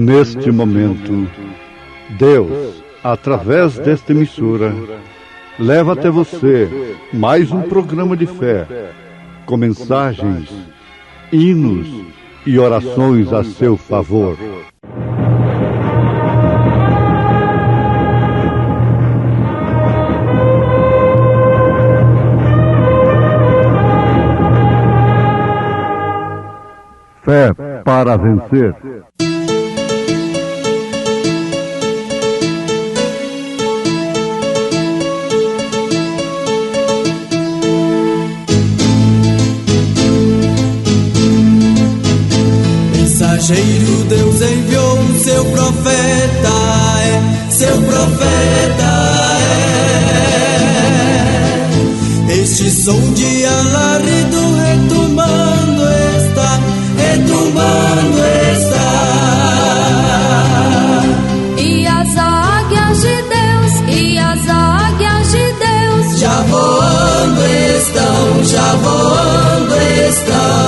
Neste momento, Deus, através desta emissora, leva até você mais um programa de fé, com mensagens, hinos e orações a seu favor. Fé para vencer. Mensageiro, Deus enviou o seu profeta, seu profeta é. Este som de alarido retumbando está, retumbando está. E as águias de Deus, e as águias de Deus, já voando estão, já voando estão.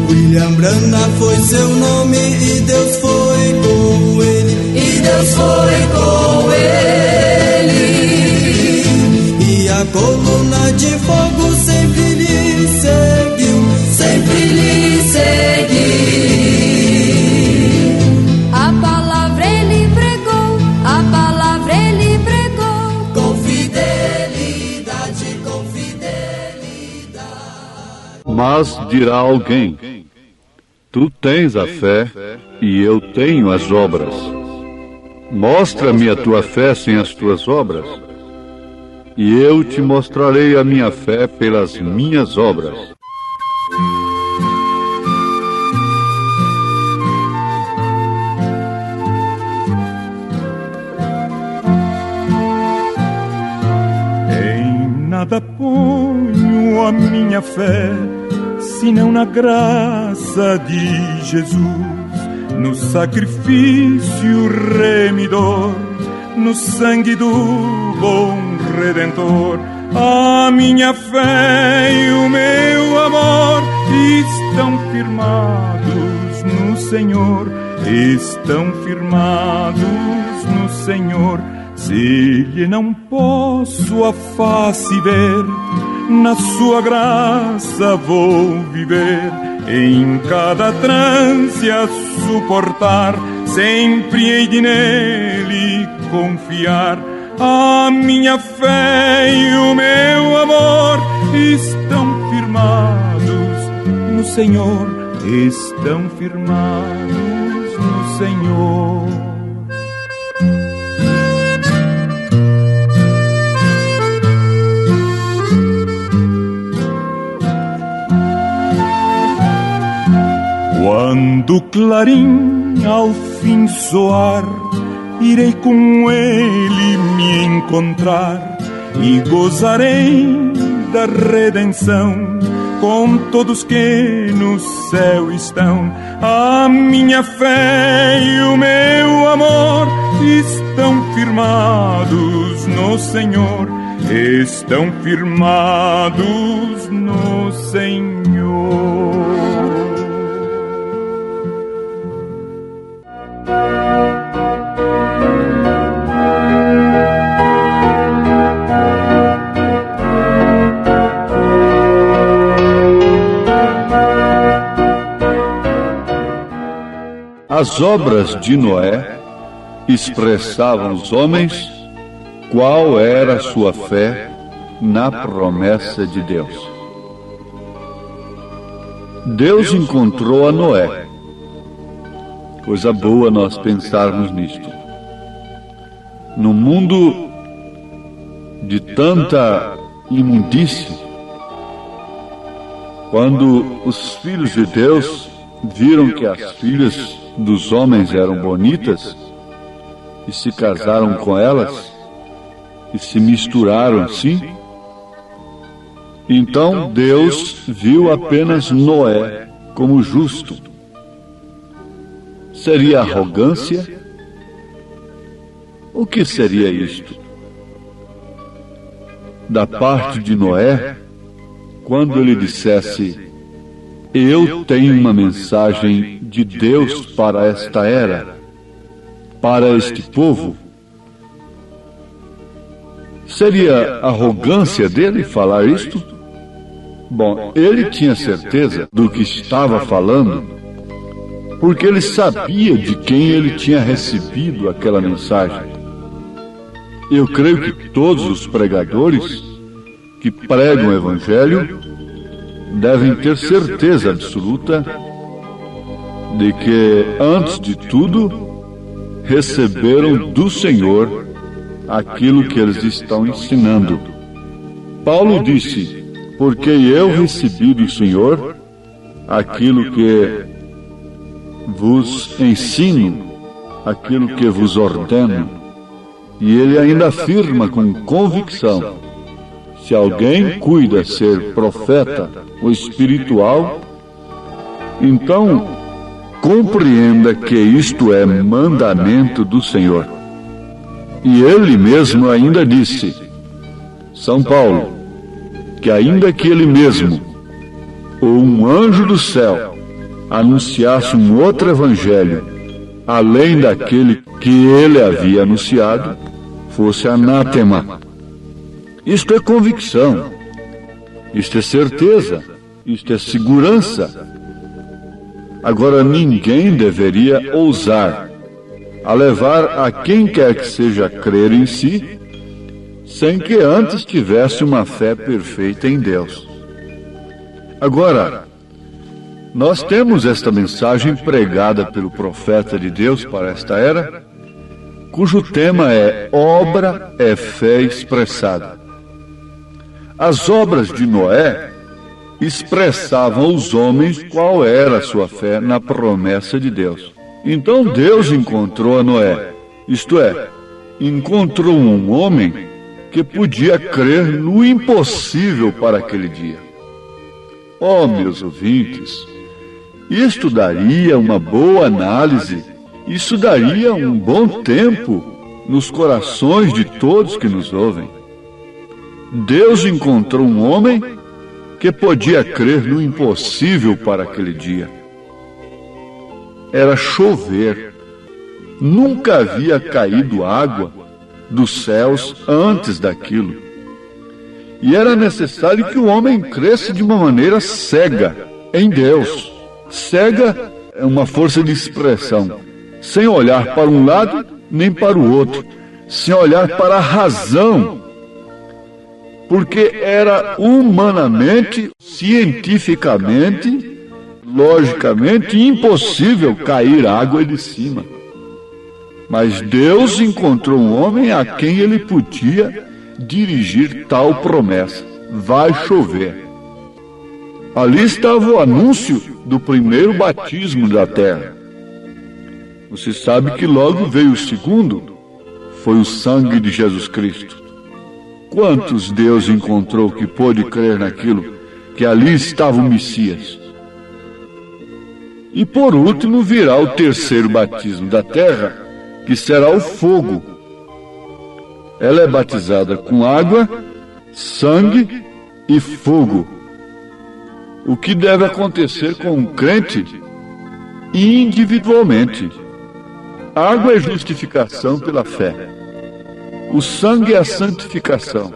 William Branham foi seu nome e Deus foi com ele, e Deus foi com ele. E a coluna de fogo sempre lhe seguiu, sempre lhe seguiu. a palavra ele pregou, a palavra ele pregou, Com fidelidade, com fidelidade. Mas dirá alguém: tu tens a fé e eu tenho as obras. Mostra-me a tua fé sem as tuas obras, e eu te mostrarei a minha fé pelas minhas obras. Em nada ponho a minha fé, senão na graça de Jesus, no sacrifício remidor, no sangue do bom Redentor. A minha fé e o meu amor estão firmados no Senhor, estão firmados no Senhor. Se lhe não posso a face ver, na sua graça vou viver, em cada trance a suportar, sempre hei de nele confiar. A minha fé e o meu amor estão firmados no Senhor, estão firmados no Senhor. Quando o clarim ao fim soar, irei com ele me encontrar e gozarei da redenção com todos que no céu estão. A minha fé e o meu amor estão firmados no Senhor, estão firmados no Senhor. As obras de Noé expressavam os homens qual era a sua fé na promessa de Deus. Deus encontrou a Noé. Coisa boa nós pensarmos nisto. No mundo de tanta imundície, quando os filhos de Deus viram que as filhas dos homens eram bonitas e se casaram com elas e se misturaram assim, então Deus viu apenas Noé como justo. Seria arrogância? O que seria isto? Da parte de Noé, quando ele dissesse: eu tenho uma mensagem de Deus para esta era, para este povo. Seria arrogância dele falar isto? Bom, ele tinha certeza do que estava falando, porque ele sabia de quem ele tinha recebido aquela mensagem. Eu creio que todos os pregadores que pregam o Evangelho devem ter certeza absoluta de que, antes de tudo, receberam do Senhor aquilo que eles estão ensinando. Paulo disse: porque eu recebi do Senhor aquilo que vos ensino, aquilo que vos ordeno. E ele ainda afirma com convicção: se alguém cuida ser profeta ou espiritual, então compreenda que isto é mandamento do Senhor. E ele mesmo ainda disse, São Paulo, que ainda que ele mesmo, ou um anjo do céu, anunciasse um outro evangelho, além daquele que ele havia anunciado, fosse anátema. Isto é convicção, isto é certeza, isto é segurança. Agora, ninguém deveria ousar a levar a quem quer que seja a crer em si, sem que antes tivesse uma fé perfeita em Deus. Agora, nós temos esta mensagem pregada pelo profeta de Deus para esta era, cujo tema é Obra é Fé Expressada. As obras de Noé expressavam aos homens qual era a sua fé na promessa de Deus. Então Deus encontrou a Noé, isto é, encontrou um homem que podia crer no impossível para aquele dia. Oh, meus ouvintes, isto daria uma boa análise, isso daria um bom tempo nos corações de todos que nos ouvem. Deus encontrou um homem que podia crer no impossível para aquele dia. Era chover. Nunca havia caído água dos céus antes daquilo. E era necessário que o homem cresce de uma maneira cega em Deus. Cega é uma força de expressão, sem olhar para um lado nem para o outro, sem olhar para a razão, porque era humanamente, cientificamente, logicamente impossível cair água de cima. Mas Deus encontrou um homem a quem ele podia dirigir tal promessa: vai chover. Ali estava o anúncio do primeiro batismo da terra. Você sabe que logo veio o segundo, foi o sangue de Jesus Cristo. Quantos Deus encontrou que pôde crer naquilo, que ali estava o Messias? E por último virá o terceiro batismo da terra, que será o fogo. Ela é batizada com água, sangue e fogo. O que deve acontecer com um crente individualmente? A água é justificação pela fé. O sangue é a santificação.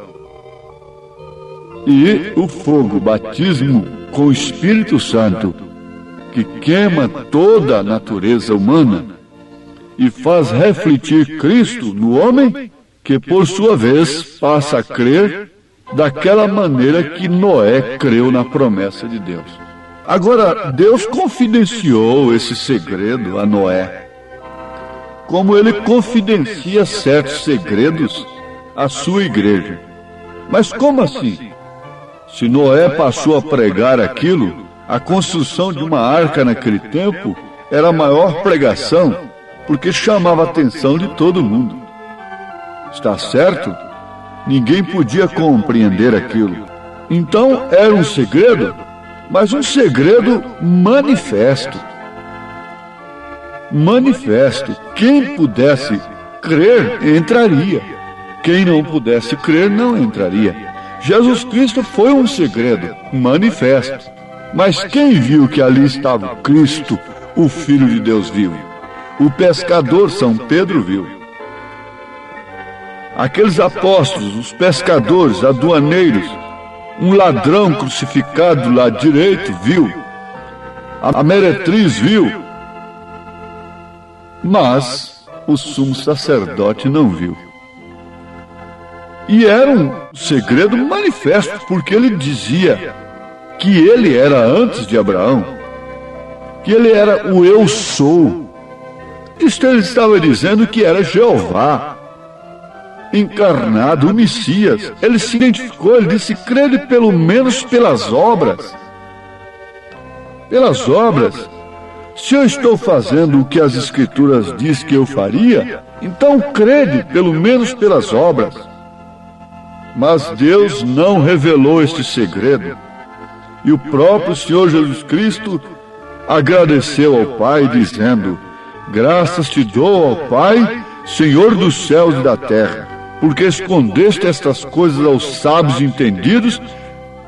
E o fogo, batismo com o Espírito Santo, que queima toda a natureza humana e faz refletir Cristo no homem, que por sua vez passa a crer daquela maneira que Noé creu na promessa de Deus. Agora, Deus confidenciou esse segredo a Noé, como ele confidencia certos segredos à sua igreja. Mas como assim? Se Noé passou a pregar aquilo, a construção de uma arca naquele tempo era a maior pregação, porque chamava a atenção de todo mundo. Está certo? Ninguém podia compreender aquilo. Então era um segredo, mas um segredo manifesto. Manifesto. Quem pudesse crer, entraria. Quem não pudesse crer, não entraria. Jesus Cristo foi um segredo manifesto. Mas quem viu que ali estava o Cristo, o Filho de Deus vivo? O pescador São Pedro viu. Aqueles apóstolos, os pescadores, aduaneiros, um ladrão crucificado do lado direito viu. A meretriz viu. Mas o sumo sacerdote não viu. E era um segredo manifesto, porque ele dizia que ele era antes de Abraão, que ele era o eu sou. Isto ele estava dizendo que era Jeová encarnado, o Messias. Ele se identificou, ele disse: crede pelo menos pelas obras. Pelas obras. Se eu estou fazendo o que as Escrituras diz que eu faria, então crede pelo menos pelas obras. Mas Deus não revelou este segredo. E o próprio Senhor Jesus Cristo agradeceu ao Pai, dizendo: graças te dou, ó Pai, Senhor dos céus e da terra, porque escondeste estas coisas aos sábios entendidos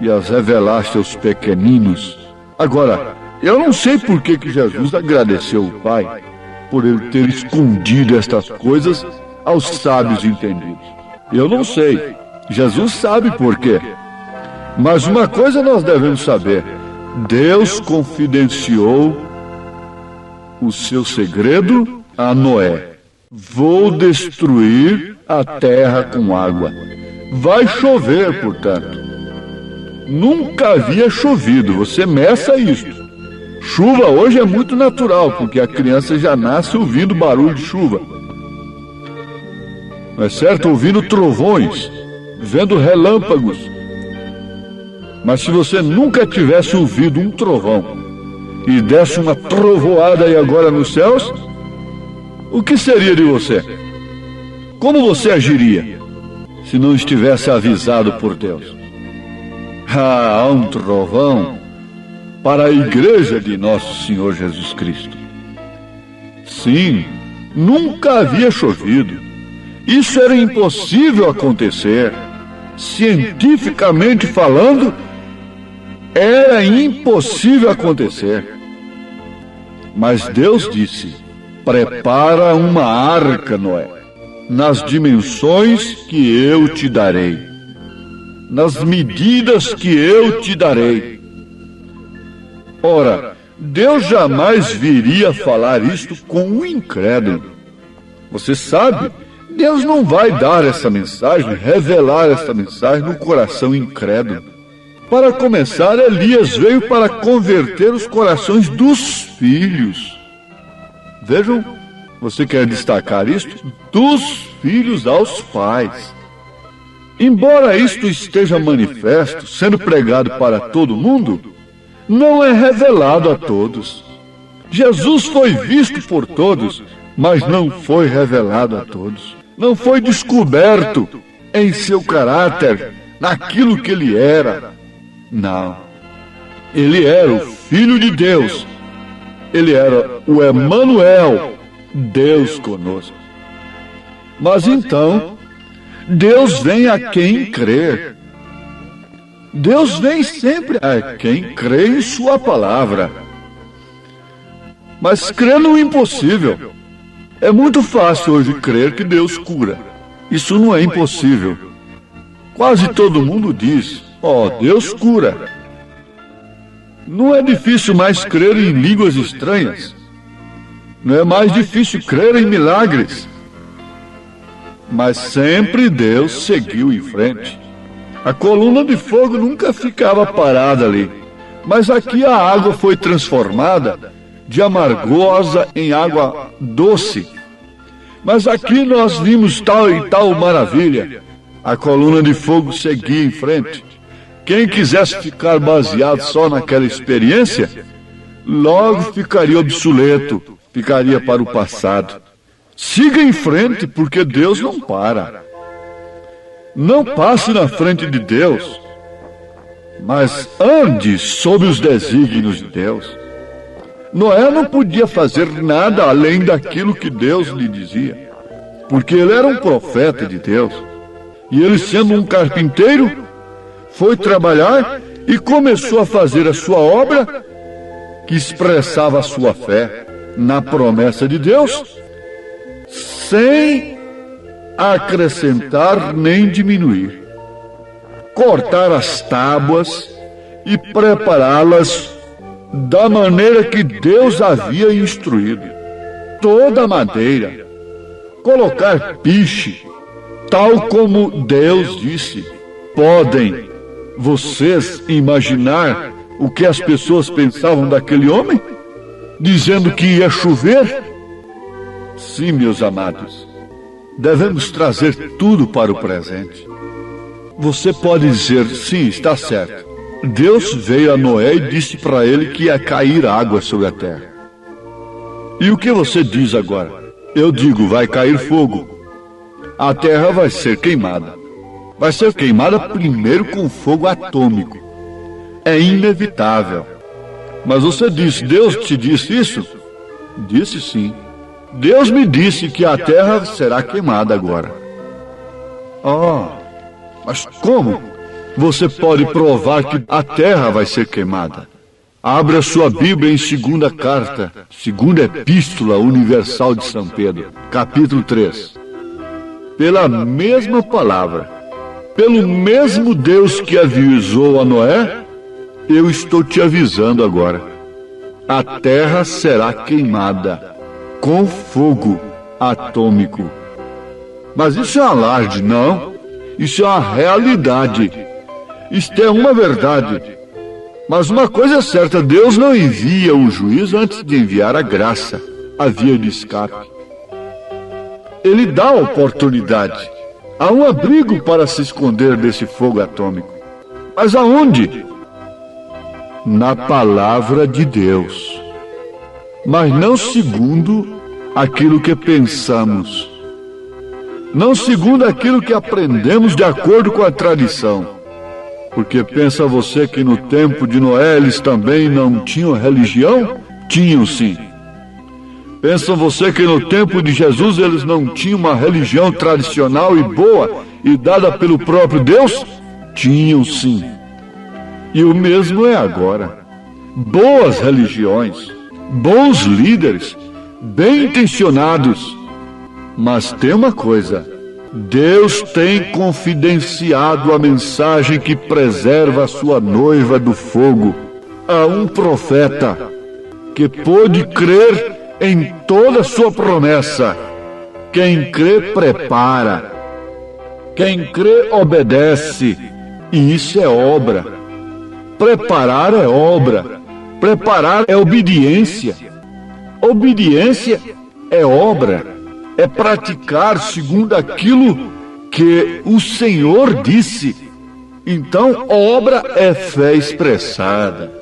e as revelaste aos pequeninos. Agora, eu não sei por que Jesus agradeceu o Pai por ele ter escondido estas coisas aos sábios entendidos. Eu não sei. Jesus sabe por quê. Mas uma coisa nós devemos saber: Deus confidenciou o seu segredo a Noé. Vou destruir a terra com água. Vai chover, portanto. Nunca havia chovido, você meça isto. Chuva hoje é muito natural, porque a criança já nasce ouvindo barulho de chuva. Não é certo? Ouvindo trovões, vendo relâmpagos. Mas se você nunca tivesse ouvido um trovão e desse uma trovoada aí agora nos céus, o que seria de você? Como você agiria se não estivesse avisado por Deus? Há um trovão para a igreja de nosso Senhor Jesus Cristo. Sim, nunca havia chovido. Isso era impossível acontecer. Cientificamente falando, era impossível acontecer. Mas Deus disse: prepara uma arca, Noé, nas dimensões que eu te darei, nas medidas que eu te darei. Ora, Deus jamais viria falar isto com um incrédulo. Você sabe, Deus não vai dar essa mensagem, revelar essa mensagem no coração incrédulo. Para começar, Elias veio para converter os corações dos filhos. Vejam, você quer destacar isto? Dos filhos aos pais. Embora isto esteja manifesto, sendo pregado para todo mundo, não é revelado a todos. Jesus foi visto por todos, mas não foi revelado a todos. Não foi descoberto em seu caráter, naquilo que ele era. Não. Ele era o Filho de Deus. Ele era o Emanuel, Deus conosco. Mas então, Deus vem a quem crer. Deus vem sempre a quem crê em sua palavra. Mas crê no impossível. É muito fácil hoje crer que Deus cura. Isso não é impossível. Quase todo mundo diz: Deus cura. Não é difícil mais crer em línguas estranhas. Não é mais difícil crer em milagres. Mas sempre Deus seguiu em frente. A coluna de fogo nunca ficava parada ali. Mas aqui a água foi transformada de amargosa em água doce. Mas aqui nós vimos tal e tal maravilha. A coluna de fogo seguia em frente. Quem quisesse ficar baseado só naquela experiência, logo ficaria obsoleto, ficaria para o passado. Siga em frente, porque Deus não para. Não passe na frente de Deus, mas ande sob os desígnios de Deus. Noé não podia fazer nada além daquilo que Deus lhe dizia, porque ele era um profeta de Deus. E ele, sendo um carpinteiro, foi trabalhar e começou a fazer a sua obra, que expressava a sua fé na promessa de Deus, sem acrescentar nem diminuir. Cortar as tábuas e prepará-las da maneira que Deus havia instruído. Toda a madeira, colocar piche, tal como Deus disse. Podem vocês imaginar o que as pessoas pensavam daquele homem? Dizendo que ia chover? Sim, meus amados, devemos trazer tudo para o presente. Você pode dizer, sim, está certo. Deus veio a Noé e disse para ele que ia cair água sobre a terra. E o que você diz agora? Eu digo, vai cair fogo. A terra vai ser queimada. Vai ser queimada primeiro com fogo atômico. É inevitável. Mas você disse, Deus te disse isso? Disse sim. Deus me disse que a terra será queimada agora. Mas como? Você pode provar que a terra vai ser queimada. Abra sua Bíblia em segunda Epístola Universal de São Pedro, capítulo 3. Pela mesma palavra, pelo mesmo Deus que avisou a Noé, eu estou te avisando agora. A terra será queimada com fogo atômico. Mas isso é um alarde, não. Isso é uma realidade. Isto é uma verdade. Mas uma coisa é certa, Deus não envia o juízo antes de enviar a graça, a via de escape. Ele dá a oportunidade. Há um abrigo para se esconder desse fogo atômico. Mas aonde? Na palavra de Deus. Mas não segundo aquilo que pensamos. Não segundo aquilo que aprendemos de acordo com a tradição. Porque pensa você que no tempo de Noé eles também não tinham religião? Tinham sim. Pensa você que no tempo de Jesus eles não tinham uma religião tradicional e boa e dada pelo próprio Deus? Tinham sim. E o mesmo é agora. Boas religiões, bons líderes, bem intencionados. Mas tem uma coisa. Deus tem confidenciado a mensagem que preserva a sua noiva do fogo a um profeta que pôde crer em toda a sua promessa. Quem crê, prepara. Quem crê, obedece. E isso é obra. Preparar é obra. Preparar é obediência. Obediência é obra. É praticar segundo aquilo que o Senhor disse. Então, obra é fé expressada.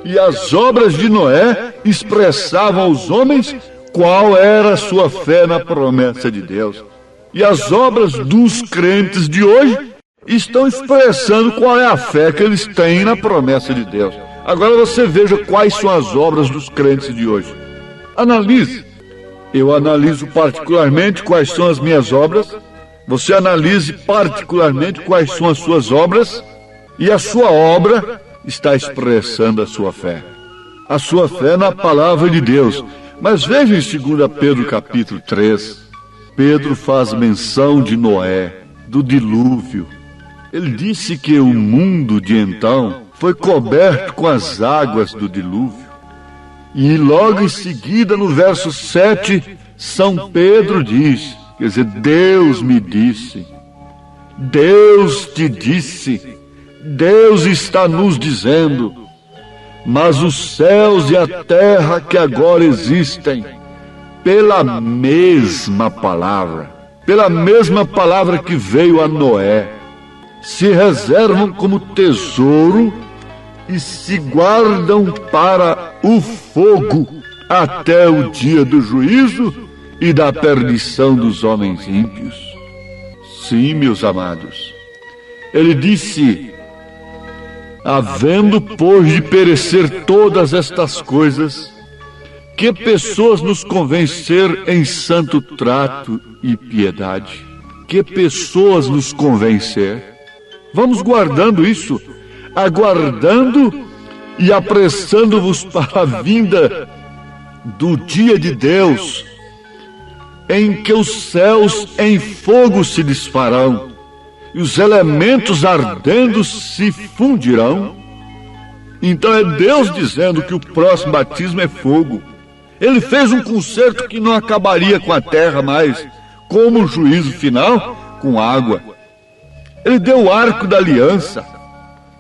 E as obras de Noé expressavam aos homens qual era a sua fé na promessa de Deus. E as obras dos crentes de hoje estão expressando qual é a fé que eles têm na promessa de Deus. Agora você veja quais são as obras dos crentes de hoje. Analise. Eu analiso particularmente quais são as minhas obras. Você analise particularmente quais são as suas obras. E a sua obra está expressando a sua fé. A sua fé na palavra de Deus. Mas veja em 2 Pedro capítulo 3. Pedro faz menção de Noé, do dilúvio. Ele disse que o mundo de então foi coberto com as águas do dilúvio. E logo em seguida, no verso 7, São Pedro diz, quer dizer, Deus me disse, Deus te disse, Deus está nos dizendo, mas os céus e a terra que agora existem, pela mesma palavra que veio a Noé, se reservam como tesouro e se guardam para o fogo até o dia do juízo e da perdição dos homens ímpios. Sim, meus amados, ele disse, havendo, pois, de perecer todas estas coisas, que pessoas nos convencer em santo trato e piedade? Que pessoas nos convencer? Vamos guardando isso. aguardando e apressando-vos para a vinda do dia de Deus, em que os céus em fogo se desfarão e os elementos ardendo se fundirão. Então é Deus dizendo que o próximo batismo é fogo. Ele fez um concerto que não acabaria com a terra mais, como o juízo final com água. Ele deu o arco da aliança,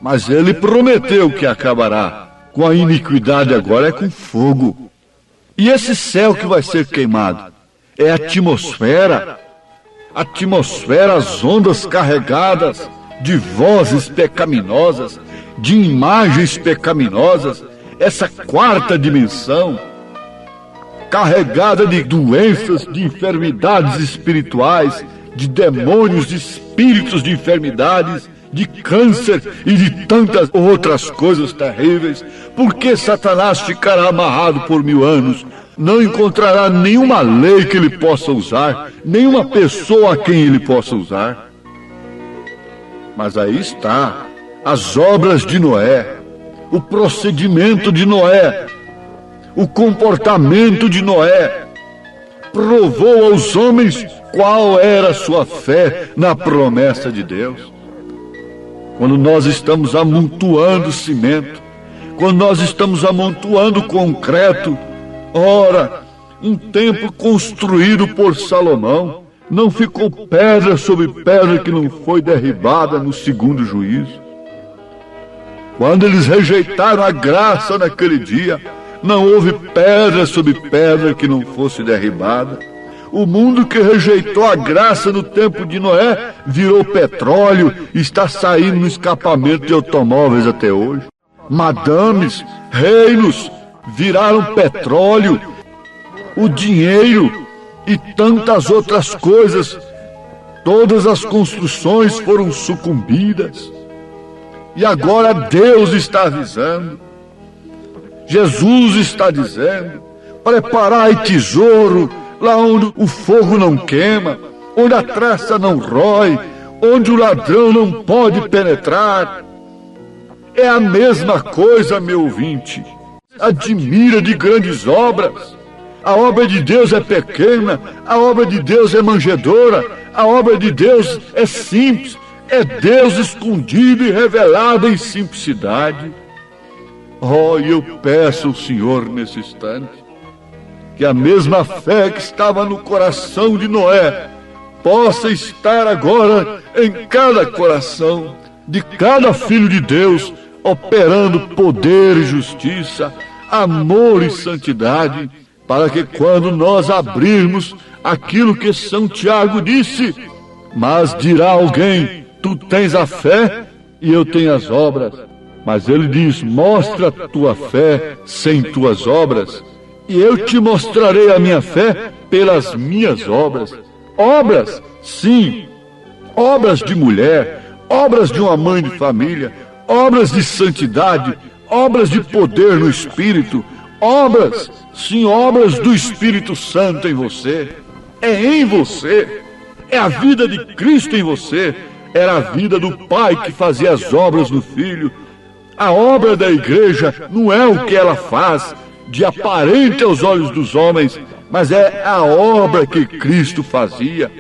mas ele prometeu que acabará com a iniquidade, agora é com fogo. E esse céu que vai ser queimado é a atmosfera, as ondas carregadas de vozes pecaminosas, de imagens pecaminosas, essa quarta dimensão, carregada de doenças, de enfermidades espirituais, de demônios, de espíritos de enfermidades, de câncer e de tantas outras coisas terríveis, porque Satanás ficará amarrado por 1000 anos, não encontrará nenhuma lei que ele possa usar, nenhuma pessoa a quem ele possa usar. Mas aí está, as obras de Noé, o procedimento de Noé, o comportamento de Noé, provou aos homens qual era a sua fé na promessa de Deus. Quando nós estamos amontoando cimento, quando nós estamos amontoando concreto, ora, um templo construído por Salomão, não ficou pedra sobre pedra que não foi derribada no segundo juízo. Quando eles rejeitaram a graça naquele dia, não houve pedra sobre pedra que não fosse derribada. O mundo que rejeitou a graça no tempo de Noé virou petróleo e está saindo no escapamento de automóveis até hoje. Madames, reinos viraram petróleo, o dinheiro e tantas outras coisas. Todas as construções foram sucumbidas. E agora Deus está avisando. Jesus está dizendo: preparai tesouro lá onde o fogo não queima, onde a traça não rói, onde o ladrão não pode penetrar. É a mesma coisa, meu ouvinte. Admira de grandes obras. A obra de Deus é pequena, a obra de Deus é manjedoura, a obra de Deus é simples, é Deus escondido e revelado em simplicidade. Oh, e eu peço ao Senhor nesse instante que a mesma fé que estava no coração de Noé possa estar agora em cada coração de cada filho de Deus, operando poder e justiça, amor e santidade, para que quando nós abrirmos aquilo que São Tiago disse: mas dirá alguém, tu tens a fé e eu tenho as obras. Mas ele diz: mostra a tua fé sem tuas obras, e eu te mostrarei a minha fé pelas minhas obras. Obras, sim, obras de mulher, obras de uma mãe de família, obras de santidade, obras de poder no Espírito, obras, sim, obras do Espírito Santo em você. É em você, é a vida de Cristo em você. Era a vida do Pai que fazia as obras no Filho. A obra da igreja não é o que ela faz de aparente aos olhos dos homens, mas é a obra que Cristo fazia.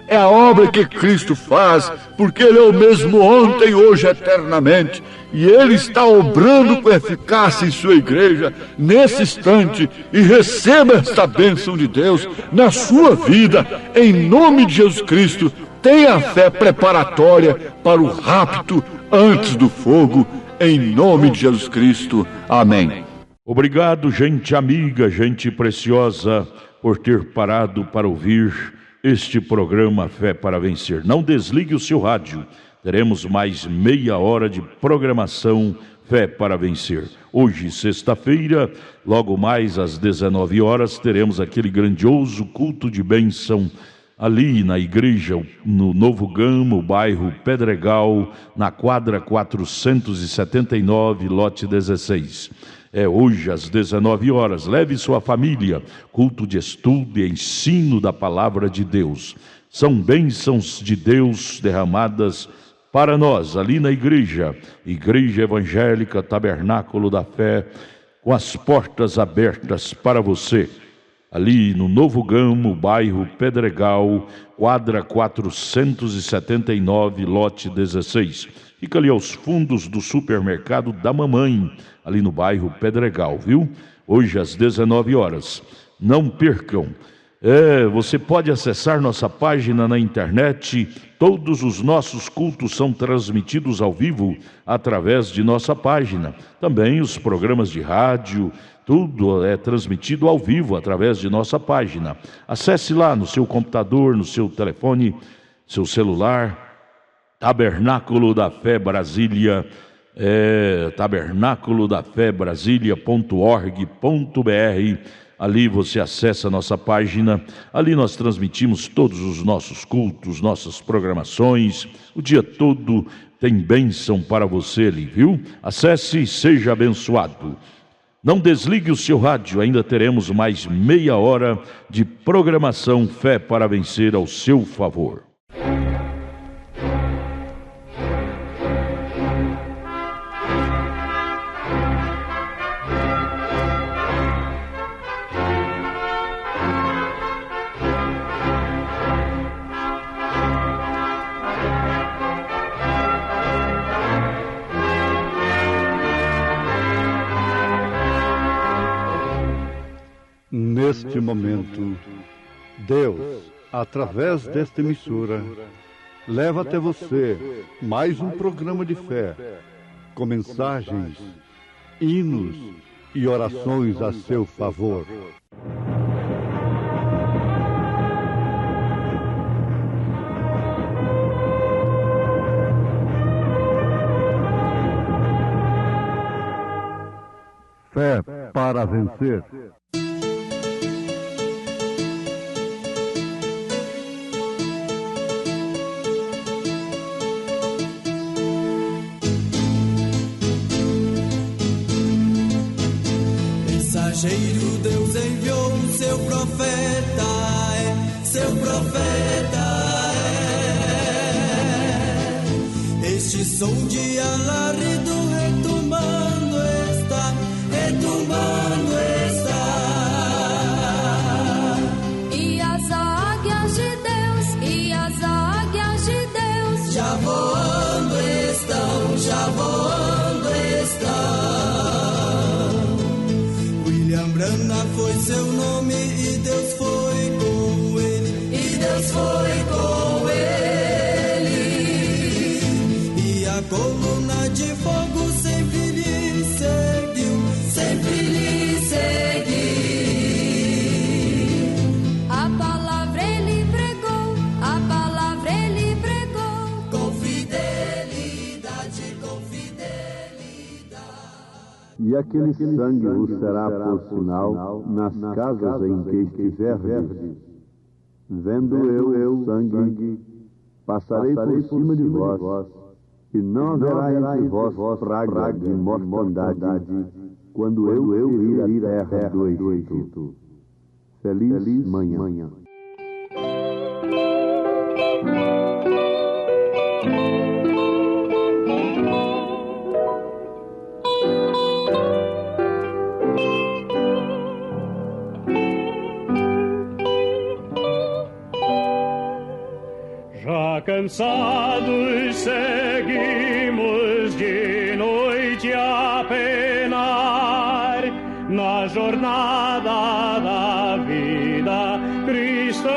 É a obra que Cristo faz, porque Ele é o mesmo ontem, hoje, eternamente. E Ele está obrando com eficácia em sua igreja, nesse instante. E receba esta bênção de Deus na sua vida, em nome de Jesus Cristo. Tenha a fé preparatória para o rapto antes do fogo, em nome de Jesus Cristo. Amém. Obrigado, gente amiga, gente preciosa, por ter parado para ouvir este programa Fé para Vencer. Não desligue o seu rádio. Teremos mais meia hora de programação Fé para Vencer. Hoje, sexta-feira, logo mais às 19 horas, teremos aquele grandioso culto de bênção ali na igreja, no Novo Gama, bairro Pedregal, na quadra 479, lote 16. É hoje às 19 horas. Leve sua família. Culto de estudo e ensino da palavra de Deus. São bênçãos de Deus derramadas para nós, ali na Igreja Evangélica Tabernáculo da Fé, com as portas abertas para você. Ali no Novo Gamo, bairro Pedregal, quadra 479, lote 16. Fica ali aos fundos do supermercado da Mamãe, ali no bairro Pedregal, viu? Hoje às 19 horas. Não percam. Você pode acessar nossa página na internet. Todos os nossos cultos são transmitidos ao vivo através de nossa página. Também os programas de rádio, tudo é transmitido ao vivo através de nossa página. Acesse lá no seu computador, no seu telefone, seu celular, Tabernáculo da Fé Brasília, tabernáculodafebrasilia.org.br. Ali você acessa a nossa página, ali nós transmitimos todos os nossos cultos, nossas programações, o dia todo tem bênção para você ali, viu? Acesse e seja abençoado. Não desligue o seu rádio, ainda teremos mais meia hora de programação Fé para Vencer ao seu favor. Neste momento, Deus, através desta emissora, leva até você mais um programa de fé, com mensagens, hinos e orações a seu favor. Fé para vencer. Mensageiro Deus enviou o seu profeta, seu profeta. Este som de alarido retumbando está, retumbando está. E as águias de Deus, e as águias de Deus, já voando estão, já voando estão. William Branham foi seu nome e Deus foi com ele, e Deus foi com ele. E a coluna de fogo sempre lhe seguiu, sempre lhe seguiu. a palavra ele pregou, a palavra ele pregou, Com fidelidade, com fidelidade. E aquele sangue vos será por sinal nas casas em que estiverdes. Vendo eu sangue, passarei por cima de vós, e não haverá entre vós praga de mortandade, quando eu ir à terra do Egito. Feliz manhã. Já cansados seguimos de noite a penar na jornada da vida cristã.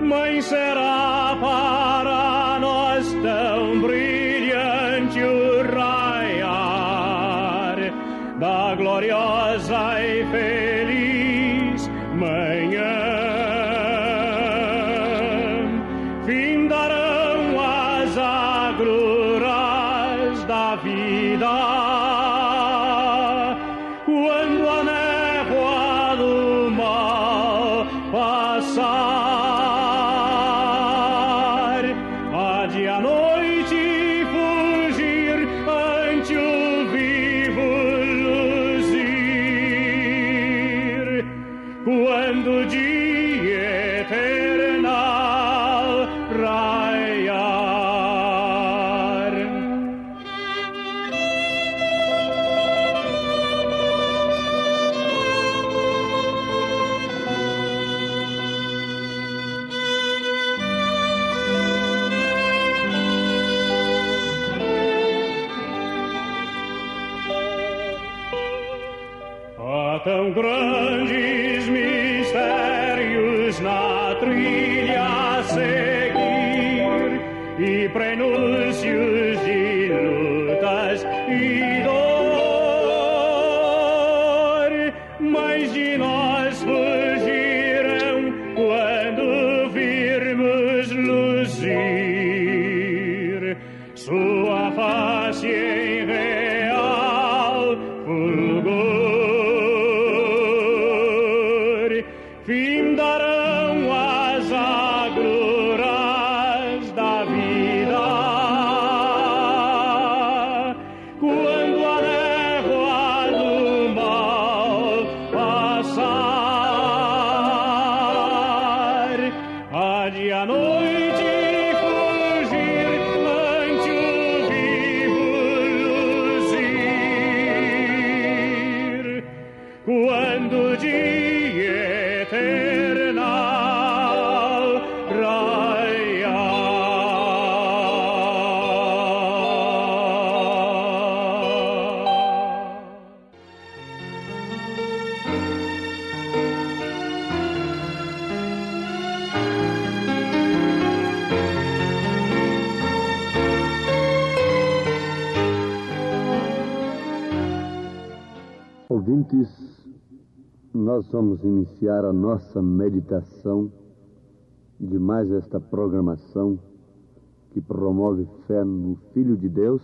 Mãe, será para nós tão brilhante o raiar da gloriosa e feliz manhã. Findarão as agruras da vida quando a névoa do mal passar. Há de à noite fugir ante o vivo luzir, quando o dia eternal tão grandes mistérios na trilha a seguir e prenúncios de lutas e dor, mas de nós fugirão quando virmos luzir sua face em real fulgor. Findarão as agruras da vida quando a névoa do mal passar. Há de a noite fugir ante o vivo luzir, quando o dia eternal raiar. Ouvintes, nós vamos iniciar a nossa meditação de mais esta programação que promove fé no Filho de Deus,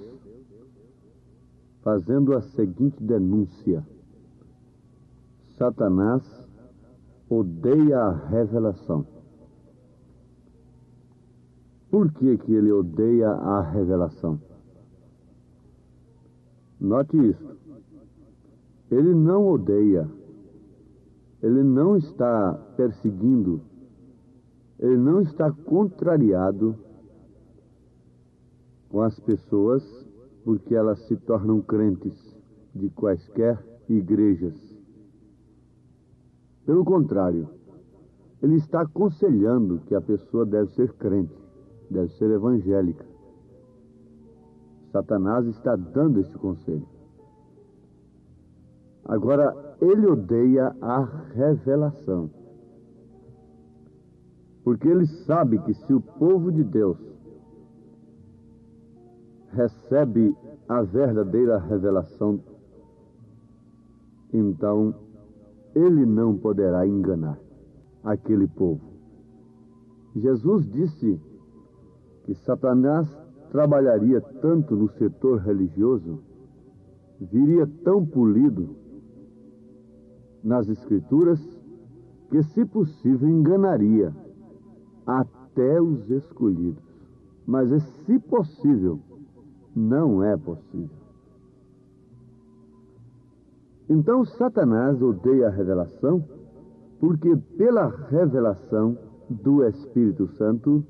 fazendo a seguinte denúncia: Satanás odeia a revelação. Por que ele odeia a revelação? Note isto. Ele não odeia, ele não está perseguindo, ele não está contrariado com as pessoas porque elas se tornam crentes de quaisquer igrejas. Pelo contrário, ele está aconselhando que a pessoa deve ser crente, deve ser evangélica. Satanás está dando esse conselho. Agora, ele odeia a revelação, porque ele sabe que se o povo de Deus recebe a verdadeira revelação, então ele não poderá enganar aquele povo. Jesus disse que Satanás trabalharia tanto no setor religioso, viria tão polido nas Escrituras, que, se possível, enganaria até os escolhidos. Mas, se possível, não é possível. Então, Satanás odeia a revelação, porque pela revelação do Espírito Santo,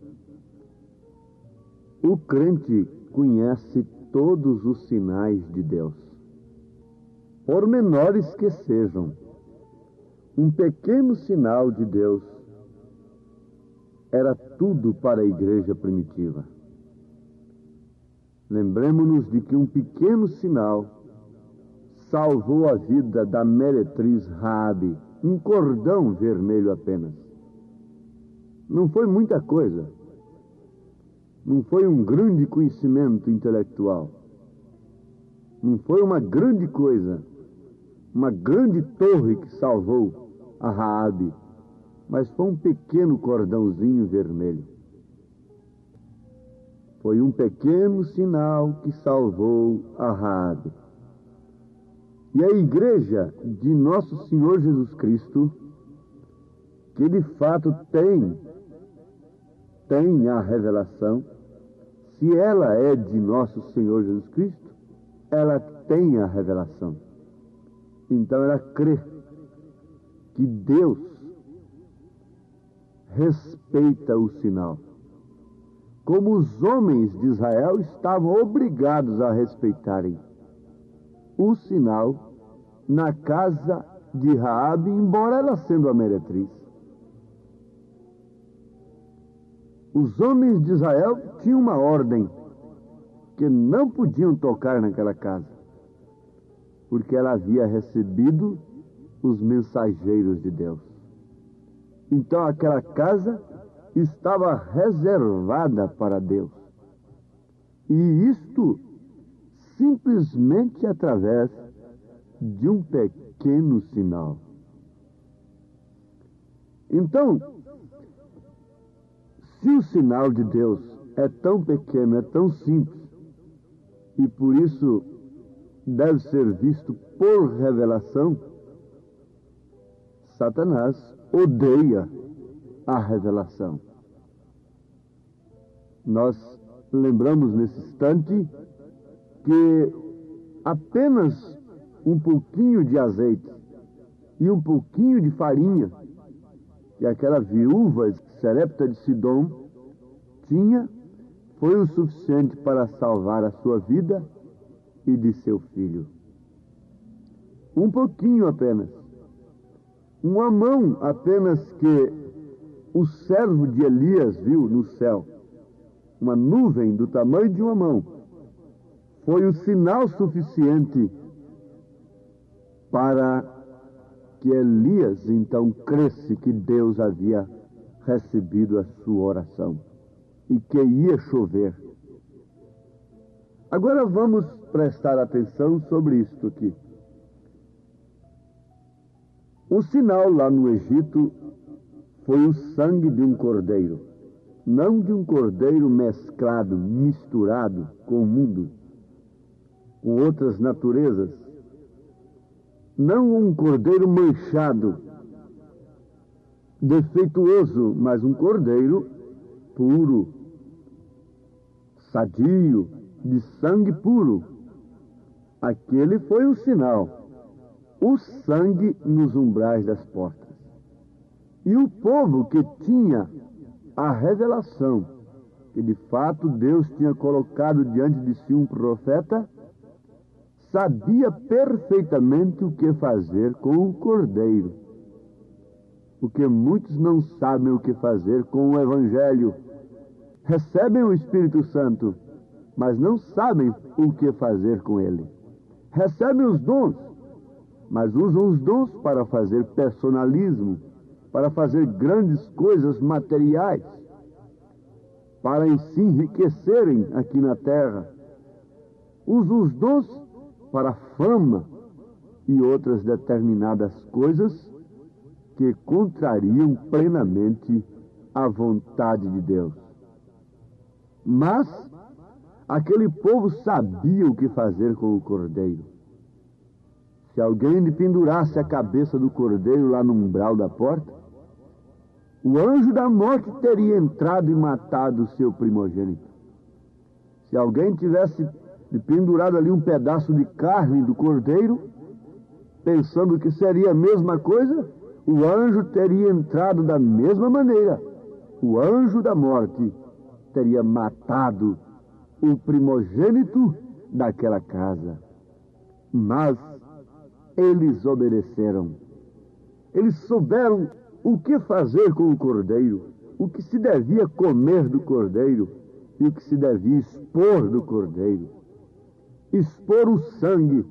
o crente conhece todos os sinais de Deus. Por menores que sejam, um pequeno sinal de Deus era tudo para a igreja primitiva. Lembremos-nos de que um pequeno sinal salvou a vida da meretriz Raabe, um cordão vermelho apenas. Não foi muita coisa, não foi um grande conhecimento intelectual, não foi uma grande coisa, uma grande torre que salvou a Raabe, mas foi um pequeno cordãozinho vermelho. Foi um pequeno sinal que salvou a Raabe. E a igreja de nosso Senhor Jesus Cristo, que de fato tem a revelação, se ela é de nosso Senhor Jesus Cristo, ela tem a revelação. Então ela crê que Deus respeita o sinal, como os homens de Israel estavam obrigados a respeitarem o sinal na casa de Raabe, embora ela sendo a meretriz. Os homens de Israel tinham uma ordem que não podiam tocar naquela casa, porque ela havia recebido os mensageiros de Deus. Então aquela casa estava reservada para Deus. E isto simplesmente através de um pequeno sinal. Então, se o sinal de Deus é tão pequeno, é tão simples, e por isso deve ser visto por revelação, Satanás odeia a revelação. Nós lembramos nesse instante que apenas um pouquinho de azeite e um pouquinho de farinha que aquela viúva Sarepta de Sidom tinha foi o suficiente para salvar a sua vida e de seu filho. Um pouquinho apenas. Uma mão apenas que o servo de Elias viu no céu. Uma nuvem do tamanho de uma mão. Foi o sinal suficiente para que Elias então cresse que Deus havia recebido a sua oração e que ia chover. Agora vamos prestar atenção sobre isto aqui. O sinal lá no Egito foi o sangue de um cordeiro, não de um cordeiro mesclado, misturado com o mundo, com outras naturezas. Não um cordeiro manchado, defeituoso, mas um cordeiro puro, sadio, de sangue puro. Aquele foi o sinal, o sangue nos umbrais das portas. E o povo que tinha a revelação, que de fato Deus tinha colocado diante de si um profeta, sabia perfeitamente o que fazer com o cordeiro. Porque muitos não sabem o que fazer com o Evangelho. Recebem o Espírito Santo, mas não sabem o que fazer com ele. Recebem os dons, mas usam os dons para fazer personalismo, para fazer grandes coisas materiais, para em si enriquecerem aqui na terra. Usam os dons para fama e outras determinadas coisas que contrariam plenamente a vontade de Deus. Mas aquele povo sabia o que fazer com o cordeiro. Se alguém lhe pendurasse a cabeça do cordeiro lá no umbral da porta, o anjo da morte teria entrado e matado o seu primogênito. Se alguém tivesse pendurado ali um pedaço de carne do cordeiro, pensando que seria a mesma coisa, o anjo teria entrado da mesma maneira. O anjo da morte teria matado o primogênito daquela casa. Mas eles obedeceram. Eles souberam o que fazer com o cordeiro, o que se devia comer do cordeiro e o que se devia expor do cordeiro. Expor o sangue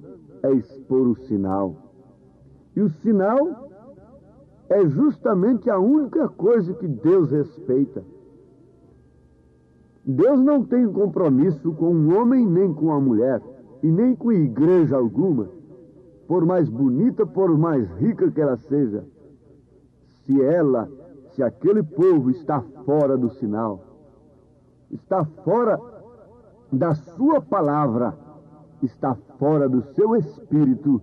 é expor o sinal. E o sinal é justamente a única coisa que Deus respeita. Deus não tem compromisso com um homem nem com a mulher, e nem com igreja alguma, por mais bonita, por mais rica que ela seja. Se aquele povo está fora do sinal, está fora da sua palavra, está fora do seu espírito,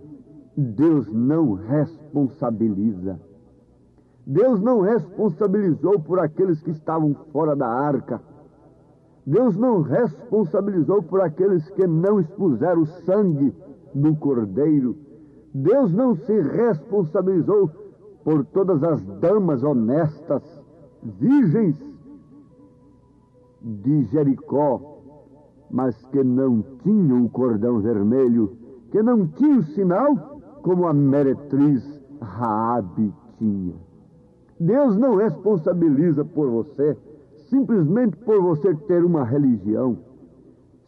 Deus não responsabiliza. Deus não responsabilizou por aqueles que estavam fora da arca. Deus não responsabilizou por aqueles que não expuseram o sangue do cordeiro. Deus não se responsabilizou por todas as damas honestas, virgens de Jericó, mas que não tinham o cordão vermelho, que não tinham o sinal como a meretriz Raabe tinha. Deus não responsabiliza por você, simplesmente por você ter uma religião,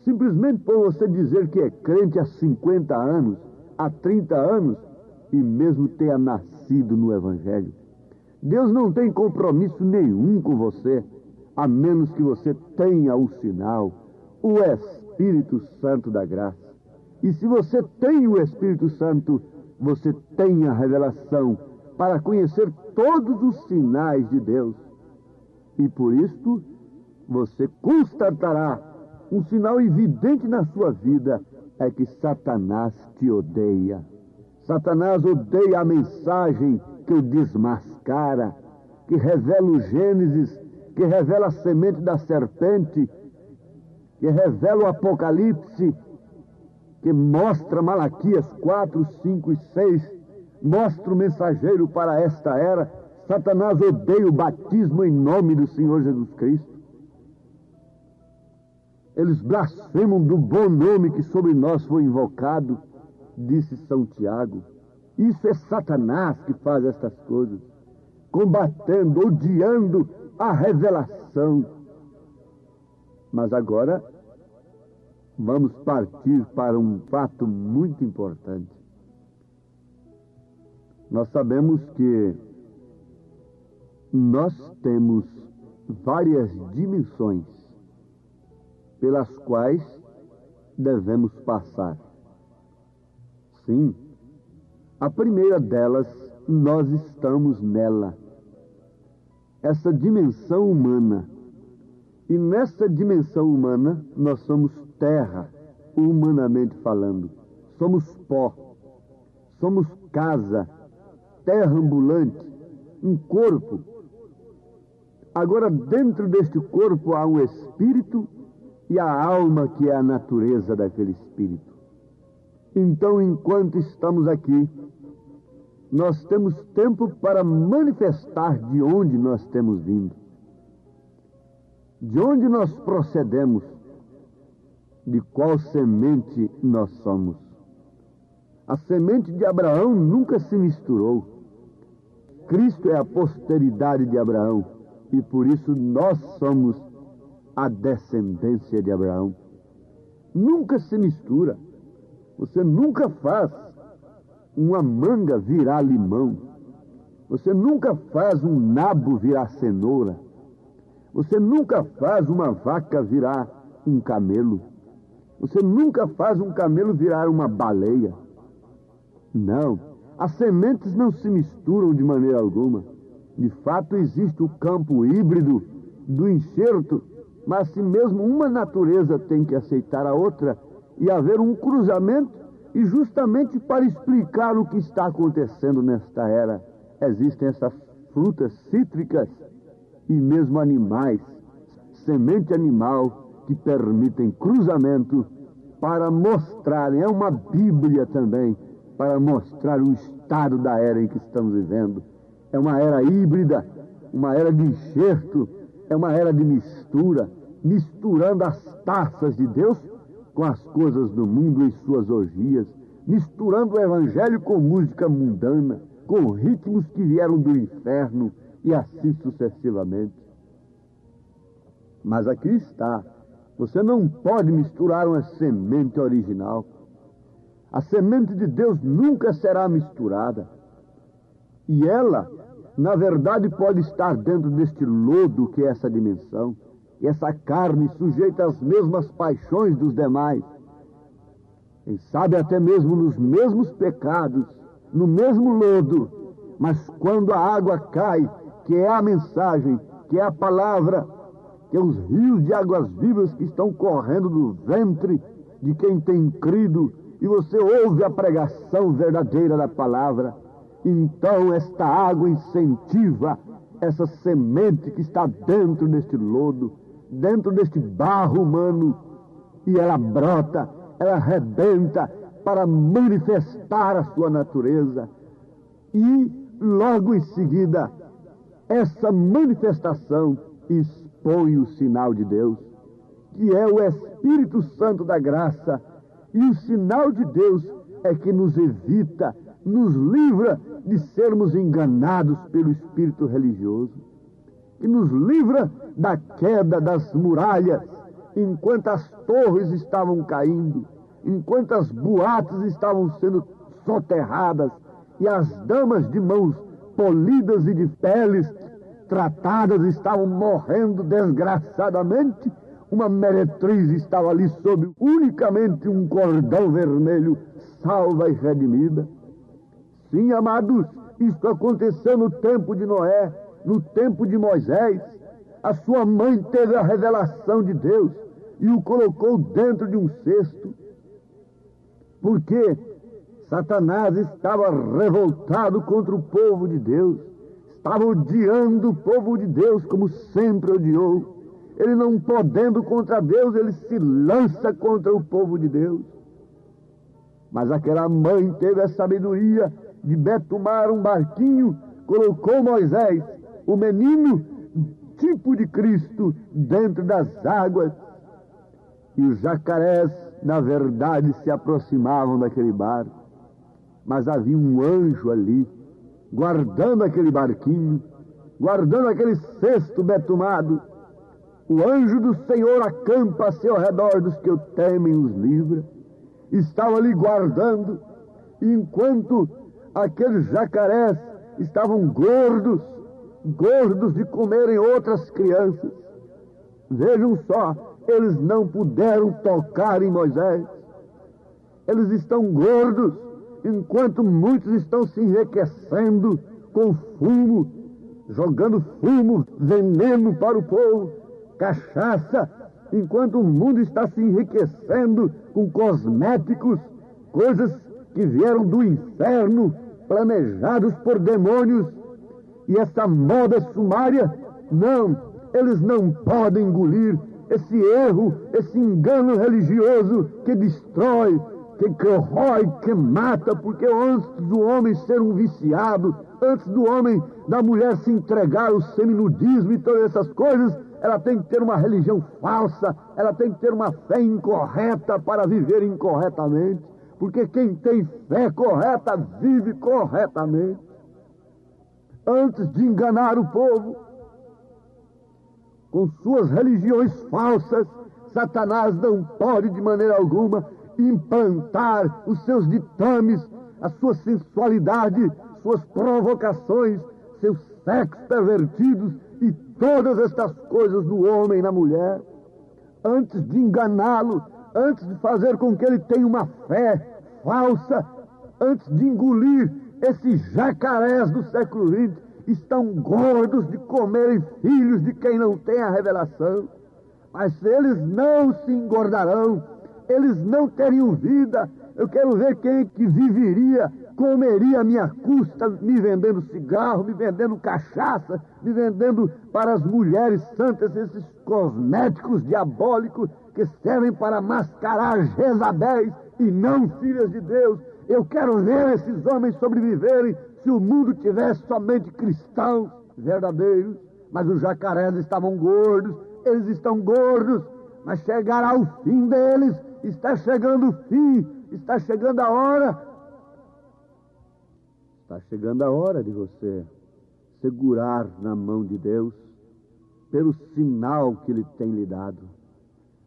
simplesmente por você dizer que é crente há 50 anos, há 30 anos, e mesmo tenha nascido no Evangelho. Deus não tem compromisso nenhum com você, a menos que você tenha o sinal, o Espírito Santo da graça. E se você tem o Espírito Santo, você tem a revelação para conhecer todos os sinais de Deus. E por isto, você constatará um sinal evidente na sua vida, é que Satanás te odeia. Satanás odeia a mensagem que o desmascara, que revela o Gênesis, que revela a semente da serpente, que revela o Apocalipse, que mostra Malaquias 4, 5 e 6, mostra o mensageiro para esta era. Satanás odeia o batismo em nome do Senhor Jesus Cristo. Eles blasfemam do bom nome que sobre nós foi invocado, disse São Tiago. Isso é Satanás que faz estas coisas, combatendo, odiando a revelação. Mas agora vamos partir para um fato muito importante. Nós sabemos que nós temos várias dimensões pelas quais devemos passar. Sim, a primeira delas, nós estamos nela. Essa dimensão humana. E nessa dimensão humana, nós somos terra, humanamente falando. Somos pó. Somos casa, terra ambulante, um corpo. Agora, dentro deste corpo há um espírito e a alma, que é a natureza daquele espírito. Então, enquanto estamos aqui, nós temos tempo para manifestar de onde nós temos vindo, de onde nós procedemos, de qual semente nós somos. A semente de Abraão nunca se misturou. Cristo é a posteridade de Abraão, e por isso nós somos a descendência de Abraão. Nunca se mistura. Você nunca faz uma manga virar limão. Você nunca faz um nabo virar cenoura. Você nunca faz uma vaca virar um camelo. Você nunca faz um camelo virar uma baleia. Não, as sementes não se misturam de maneira alguma. De fato, existe o campo híbrido do enxerto, mas se mesmo uma natureza tem que aceitar a outra e haver um cruzamento, e justamente para explicar o que está acontecendo nesta era, existem essas frutas cítricas e mesmo animais, semente animal, que permitem cruzamento para mostrarem, é uma Bíblia também, para mostrar o estado da era em que estamos vivendo. É uma era híbrida, uma era de enxerto, é uma era de mistura, misturando as taças de Deus com as coisas do mundo em suas orgias, misturando o Evangelho com música mundana, com ritmos que vieram do inferno e assim sucessivamente. Mas aqui está, você não pode misturar uma semente original. A semente de Deus nunca será misturada. E ela, na verdade, pode estar dentro deste lodo que é essa dimensão, e essa carne sujeita às mesmas paixões dos demais. Quem sabe até mesmo nos mesmos pecados, no mesmo lodo, mas quando a água cai, que é a mensagem, que é a palavra, que é os rios de águas vivas que estão correndo do ventre de quem tem crido, e você ouve a pregação verdadeira da palavra, então esta água incentiva essa semente que está dentro deste lodo, dentro deste barro humano, e ela brota, ela arrebenta para manifestar a sua natureza. E logo em seguida, essa manifestação expõe o sinal de Deus, que é o Espírito Santo da graça. E o sinal de Deus é que nos evita, nos livra de sermos enganados pelo espírito religioso, que nos livra da queda das muralhas, enquanto as torres estavam caindo, enquanto as boates estavam sendo soterradas, e as damas de mãos polidas e de peles tratadas estavam morrendo desgraçadamente. Uma meretriz estava ali sob unicamente um cordão vermelho, salva e redimida. Sim, amados, isto aconteceu no tempo de Noé, no tempo de Moisés. A sua mãe teve a revelação de Deus e o colocou dentro de um cesto, porque Satanás estava revoltado contra o povo de Deus, estava odiando o povo de Deus como sempre odiou. Ele não podendo contra Deus, ele se lança contra o povo de Deus. Mas aquela mãe teve a sabedoria de betumar um barquinho, colocou Moisés, o menino, tipo de Cristo, dentro das águas. E os jacarés, na verdade, se aproximavam daquele barco. Mas havia um anjo ali, guardando aquele barquinho, guardando aquele cesto betumado. O anjo do Senhor acampa-se ao redor dos que o temem, os livra. Estava ali guardando, enquanto aqueles jacarés estavam gordos de comerem outras crianças. Vejam só, eles não puderam tocar em Moisés. Eles estão gordos, enquanto muitos estão se enriquecendo com fumo, jogando fumo, veneno para o povo, cachaça, enquanto o mundo está se enriquecendo com cosméticos, coisas que vieram do inferno, planejados por demônios. E essa moda sumária, não, eles não podem engolir esse erro, esse engano religioso que destrói, que corrói, que mata, porque antes do homem ser um viciado, antes do homem, da mulher se entregar ao seminudismo e todas essas coisas, ela tem que ter uma religião falsa, ela tem que ter uma fé incorreta para viver incorretamente, porque quem tem fé correta vive corretamente. Antes de enganar o povo com suas religiões falsas, Satanás não pode de maneira alguma implantar os seus ditames, a sua sensualidade, suas provocações, seus sexos pervertidos e todas estas coisas no homem e na mulher. Antes de enganá-lo, antes de fazer com que ele tenha uma fé falsa, antes de engolir esses jacarés do século XX, estão gordos de comerem filhos de quem não tem a revelação. Mas eles não se engordarão, eles não teriam vida. Eu quero ver quem que viveria, comeria a minha custa, me vendendo cigarro, me vendendo cachaça, me vendendo para as mulheres santas esses cosméticos diabólicos que servem para mascarar Jezabéis e não filhas de Deus. Eu quero ver esses homens sobreviverem se o mundo tivesse somente cristãos verdadeiros. Mas os jacarés estavam gordos, eles estão gordos, mas chegará o fim deles, está chegando o fim, está chegando a hora. Está chegando a hora de você segurar na mão de Deus pelo sinal que Ele tem lhe dado.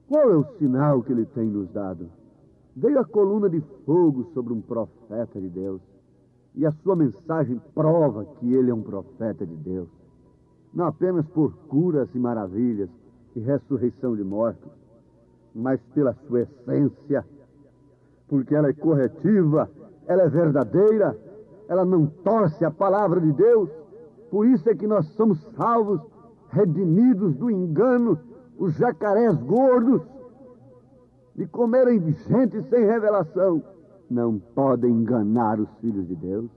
Qual é o sinal que Ele tem nos dado? Veio a coluna de fogo sobre um profeta de Deus, e a sua mensagem prova que ele é um profeta de Deus, não apenas por curas e maravilhas e ressurreição de mortos, mas pela sua essência, porque ela é corretiva, ela é verdadeira, ela não torce a palavra de Deus. Por isso é que nós somos salvos, redimidos do engano, os jacarés gordos, de comerem gente sem revelação, não podem enganar os filhos de Deus.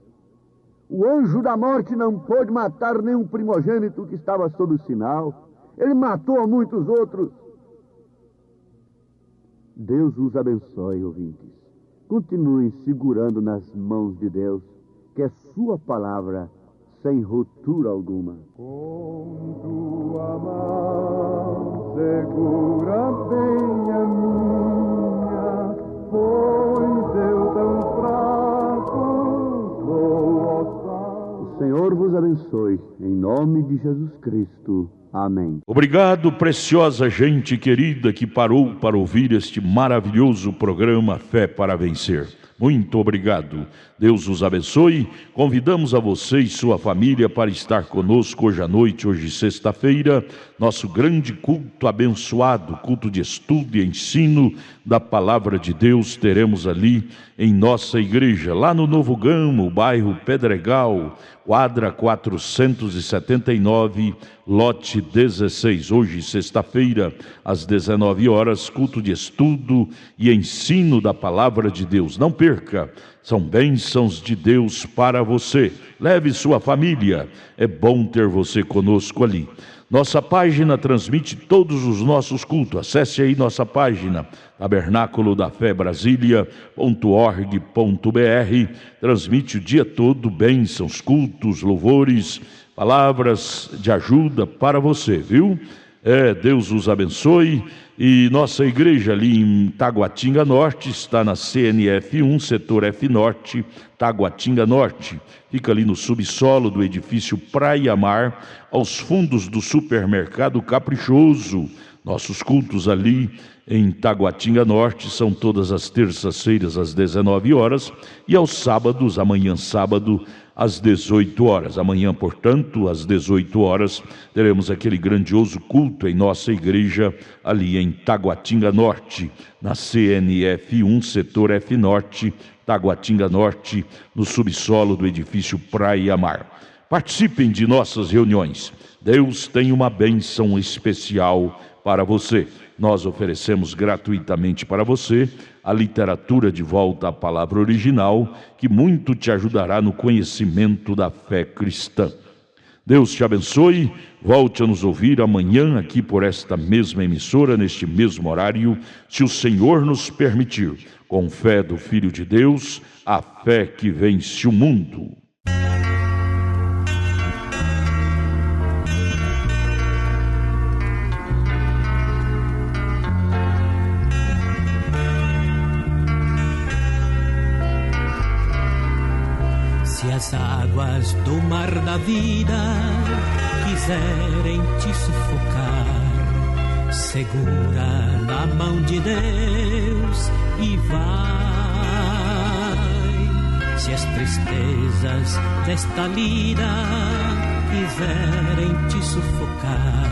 O anjo da morte não pôde matar nenhum primogênito que estava sob o sinal. Ele matou a muitos outros. Deus os abençoe, ouvintes. Continuem segurando nas mãos de Deus, que é sua palavra, sem ruptura alguma. Com tua mão segura bem a minha, pois eu tão fraco sou, ó Salvador. O Senhor vos abençoe, em nome de Jesus Cristo. Amém. Obrigado, preciosa gente querida que parou para ouvir este maravilhoso programa Fé para Vencer. Muito obrigado. Deus os abençoe. Convidamos a você e sua família para estar conosco hoje à noite, hoje sexta-feira, nosso grande culto abençoado, culto de estudo e ensino da Palavra de Deus. Teremos ali em nossa igreja, lá no Novo Gamo, bairro Pedregal, quadra 479, lote 16. Hoje, sexta-feira, às 19 horas, culto de estudo e ensino da Palavra de Deus. Não perca, são bênçãos de Deus para você. Leve sua família, é bom ter você conosco ali. Nossa página transmite todos os nossos cultos. Acesse aí nossa página, tabernáculo da fé Brasília.org.br. Transmite o dia todo bênçãos, cultos, louvores, palavras de ajuda para você, viu? Deus os abençoe. E nossa igreja ali em Taguatinga Norte está na CNF 1, setor F Norte, Taguatinga Norte. Fica ali no subsolo do edifício Praia Mar, aos fundos do supermercado Caprichoso. Nossos cultos ali em Taguatinga Norte são todas as terças-feiras às 19 horas e aos sábados, amanhã sábado, às 18 horas. Amanhã, portanto, às 18 horas, teremos aquele grandioso culto em nossa igreja ali em Taguatinga Norte, na CNF 1, setor F Norte, Taguatinga Norte, no subsolo do edifício Praia Mar. Participem de nossas reuniões. Deus tem uma bênção especial para você. Nós oferecemos gratuitamente para você a literatura De Volta à Palavra Original, que muito te ajudará no conhecimento da fé cristã. Deus te abençoe. Volte a nos ouvir amanhã aqui por esta mesma emissora, neste mesmo horário, se o Senhor nos permitir. Com fé do Filho de Deus, a fé que vence o mundo. Se as águas do mar da vida quiserem te sufocar, segura na mão de Deus e vai. Se as tristezas desta vida quiserem te sufocar,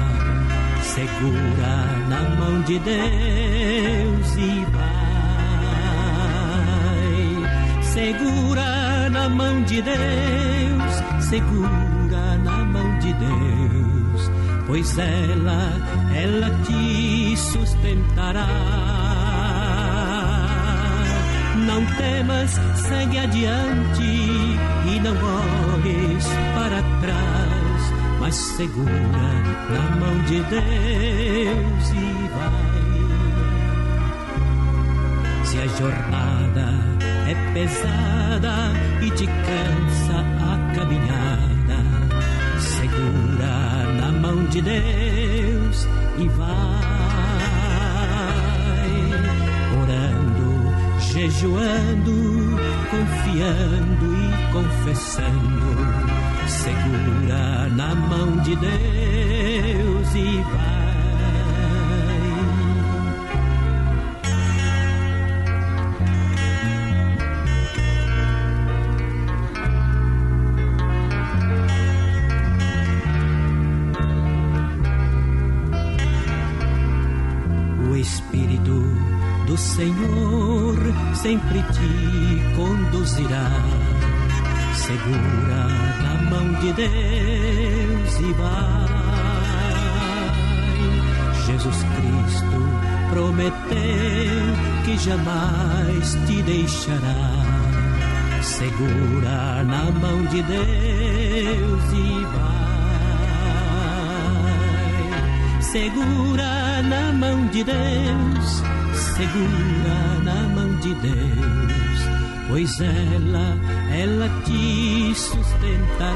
segura na mão de Deus e vai. Segura na mão de Deus, segura na mão de Deus, pois ela te sustentará. Não temas, segue adiante e não olhes para trás, mas segura na mão de Deus e vai. Se a jornada é pesada e te cansa a caminhada, segura na mão de Deus e vai. Orando, jejuando, confiando e confessando, segura na mão de Deus e vai. O Senhor sempre te conduzirá, segura na mão de Deus e vai. Jesus Cristo prometeu que jamais te deixará, segura na mão de Deus e vai. Segura na mão de Deus, segura na mão de Deus, pois ela te sustentará.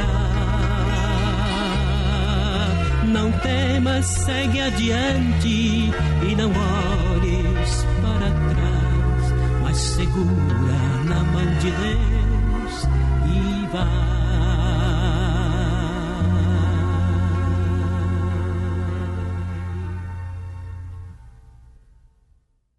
Não temas, segue adiante e não olhes para trás, mas segura na mão de Deus e vai.